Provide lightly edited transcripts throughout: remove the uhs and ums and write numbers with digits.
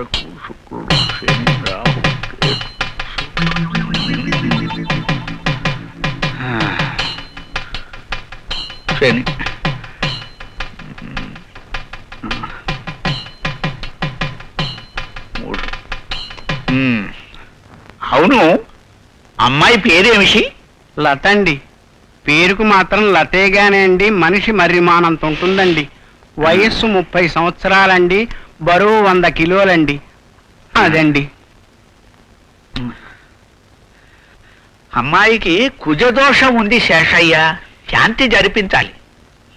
మార్పు శుక్రుడు శని రాహు శని. అవును, అమ్మాయి పేరేమిషి? లత అండి. పేరుకు మాత్రం లతేగానే అండి, మనిషి మర్రిమానంత ఉంటుందండి. వయస్సు 30 సంవత్సరాలండి, బరువు 100 కిలోలండి. అదండి. అమ్మాయికి కుజదోషం ఉంది శేషయ్య, శాంతి జరిపించాలి.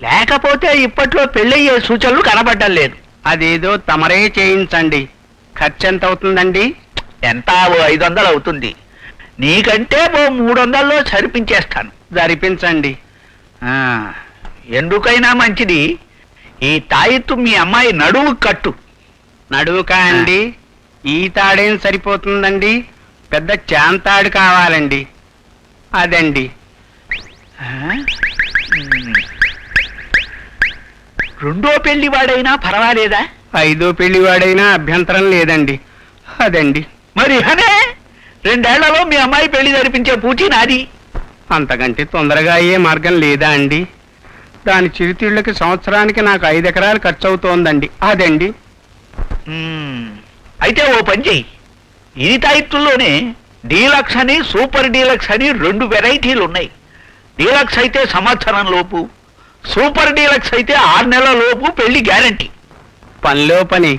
లేకపోతే ఇప్పట్లో పెళ్ళయ్యే సూచనలు కనబడ్డం లేదు. అదేదో తమరే చేయించండి. ఖర్చు ఎంత అవుతుందండి? ఎంత? 500 అవుతుంది. నీకంటే 300లో సరిపించేస్తాను. జరిపించండి. ఎందుకైనా మంచిది ఈ తాయెత్తు మీ అమ్మాయి నడువు కట్టు. నడువుకా అండి? ఈ తాడేం సరిపోతుందండి, పెద్ద చాంతాడు కావాలండి. అదండి. రెండో పెళ్లి వాడైనా పర్వాలేదా? 5వ పెళ్లివాడైనా అభ్యంతరం లేదండి. అదండి. మరి అనే 2 ఏళ్లలో మీ అమ్మాయి పెళ్లి జరిపించే పూచి నాది. అంతకంటే తొందరగా అయ్యే మార్గం లేదా అండి? దాని చిరుతిళ్ళకి సంవత్సరానికి నాకు 5 ఎకరాలు ఖర్చు అవుతోందండి. అదండి. అయితే ఓ పని చెయ్యి, ఈ తాయిత్తుల్లోనే డీలక్స్ అని సూపర్ డీలక్స్ అని 2 వెరైటీలు ఉన్నాయి. డీలక్స్ అయితే సంవత్సరం లోపు, సూపర్ డీలక్స్ అయితే 6 నెలల లోపు పెళ్లి గ్యారంటీ. పనిలో పని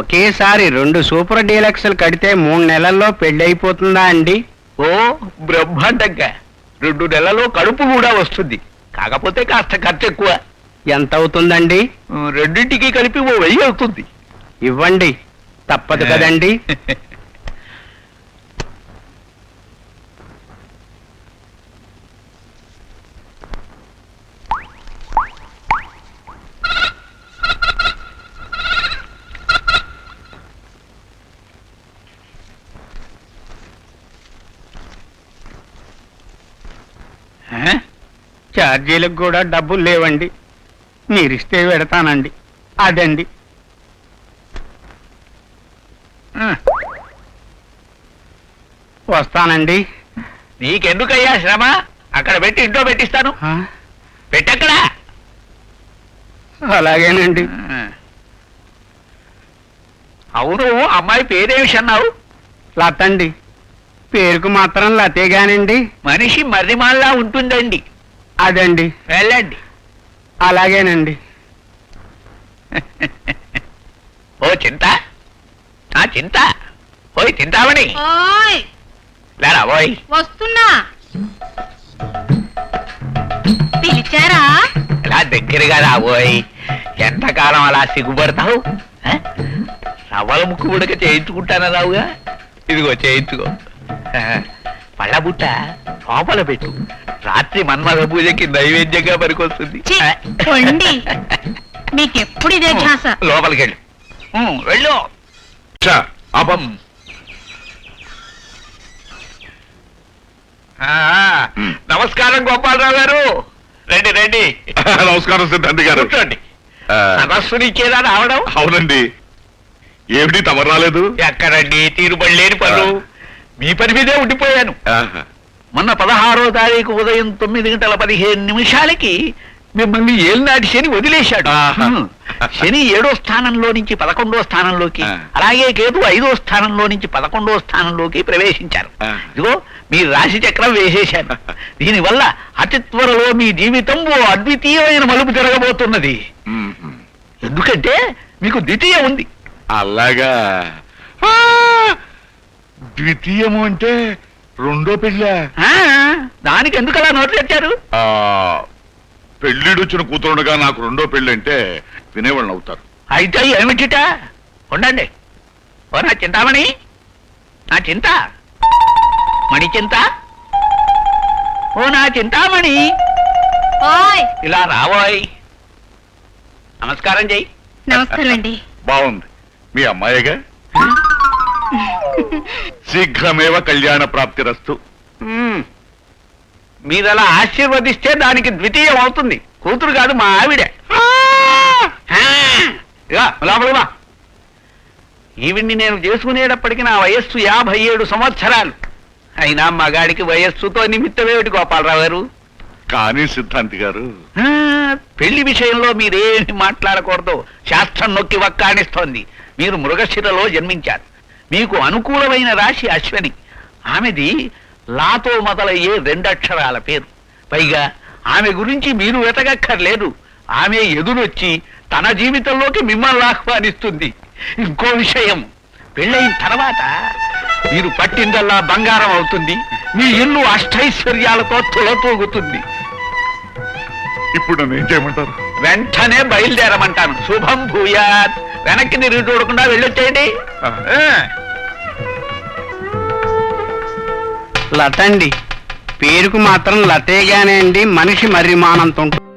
ఒకేసారి 2 సూపర్ డీలక్స్లు కడితే 3 నెలల్లో పెళ్లి అయిపోతుందా అండి? ఓ బ్రహ్మాండంగా 2 నెలల్లో కడుపు కూడా వస్తుంది. కాకపోతే కాస్త ఖర్చు ఎక్కువ. ఎంత అవుతుందండి? రెండింటికి కలిపి 1000 అవుతుంది. ఇవ్వండి, తప్పదు కదండి. ఛార్జీలకు కూడా డబ్బులు లేవండి. మీరిస్తే పెడతానండి. అదండి. వస్తానండి. నీకెందుకయ్యా శ్రమ? అక్కడ పెట్టి ఇంట్లో పెట్టిస్తాను. పెట్టక్కడ. అలాగేనండి. అవును, అమ్మాయి పేరేమిషి అన్నావు? లతండి. పేరుకు మాత్రం లతేగానండి. మనిషి మర్రిమాల్లా ఉంటుందండి. అదండి. వెళ్ళండి. అలాగేనండి. ఓ చింత, ఆ చింత, ఓయ్ చింతామణి, లేరా ఓయ్. వస్తున్నా. పిలిచారా? ఇలా దగ్గరగా రాబోయ్. ఎంతకాలం అలా సిగ్గుపడతావు? రవ్వల ముక్కు ఉడక చేయించుకుంటానన్నావుగా, ఇదిగో చేయించుకో. పళ్ళ బుట్ట లోపల పెట్టు, రాత్రి మన్మథ పూజకి నైవేద్యంగా పనికొస్తుంది. మీకెప్పుడు ఇదే ఛాస. లోపలికి వెళ్ళు, వెళ్ళు. అపం. నమస్కారం గోపాలరావు గారు. రండి రండి. నమస్కారం సిద్ధాంతి గారు. కూర్చోండి. సరస్సునిచ్చేదా రావడం? అవునండి. ఏమిటి తమరు రాలేదు? ఎక్కడండి, తీరుబడి లేని పనులు. మీ పని మీదే ఉండిపోయాను. మొన్న 16వ తారీఖు ఉదయం 9:15 మిమ్మల్ని ఏలినాటి శని వదిలేశాడు. శని 7వ స్థానంలో నుంచి 11వ స్థానంలోకి, అలాగే కేతు 5వ స్థానంలో నుంచి 11వ స్థానంలోకి ప్రవేశించారు. ఇదిగో మీ రాశి చక్రం వేసేశాను. దీనివల్ల అతి త్వరలో మీ జీవితం ఓ అద్వితీయమైన మలుపు జరగబోతున్నది. ఎందుకంటే మీకు ద్వితీయ ఉంది. అలాగా? ద్వితీయము అంటే రెండో పెళ్ళ? దానికి ఎందుకలా నోట్లు తెచ్చారు? పెళ్ళిడొచ్చిన కూతురుగా నాకు రెండో పెళ్ళి అంటే వినేవాళ్ళని అవుతారు. అయితే ఏమిటిట? ఉండండి. ఓ నా చింతామణి, నా చింత మణి చింత, ఓ నా చింతామణి, ఇలా రాబోయ్. నమస్కారం చెయ్యి. నమస్కారం అండి. బాగుంది. మీ అమ్మాయిగా? శీఘ్రమేవ కళ్యాణ ప్రాప్తిరస్తు. మీరలా ఆశీర్వదిస్తే దానికి ద్వితీయం అవుతుంది. కూతురు కాదు, మా ఆవిడ. లోపల ఈవిడ్ని నేను చేసుకునేటప్పటికి నా వయస్సు 57 సంవత్సరాలు. అయినా మగాడికి వయస్సుతో నిమిత్తమేమిటి గోపాలరావు గారు? కానీ సిద్ధాంతి గారు, ఆ, పెళ్లి విషయంలో మీరేమి మాట్లాడకూడదు. శాస్త్రం నొక్కి వక్కాణిస్తోంది. మీరు మృగశిరలో జన్మించారు. మీకు అనుకూలమైన రాశి అశ్వని. ఆమెది లాతో మొదలయ్యే 2 అక్షరాల పేరు. పైగా ఆమె గురించి మీరు వెతకక్కర్లేదు. ఆమె ఎదురొచ్చి తన జీవితంలోకి మిమ్మల్ని ఆహ్వానిస్తుంది. ఇంకో విషయం, పెళ్ళైన తర్వాత మీరు పట్టిందల్లా బంగారం అవుతుంది. మీ ఇల్లు అష్టైశ్వర్యాలతో తులతూగుతుంది. ఇప్పుడు నన్ను ఏం చేయమంటారు? వెంటనే బయలుదేరమంటాను. శుభం భూయాత్. వెనక్కి తిరిగి చూడకుండా వెళ్ళొచ్చేయండి. లత అండి, పేరుకు మాత్రం లతేగానే అండి, మనిషి మర్రి మానంతో ఉంటుంది.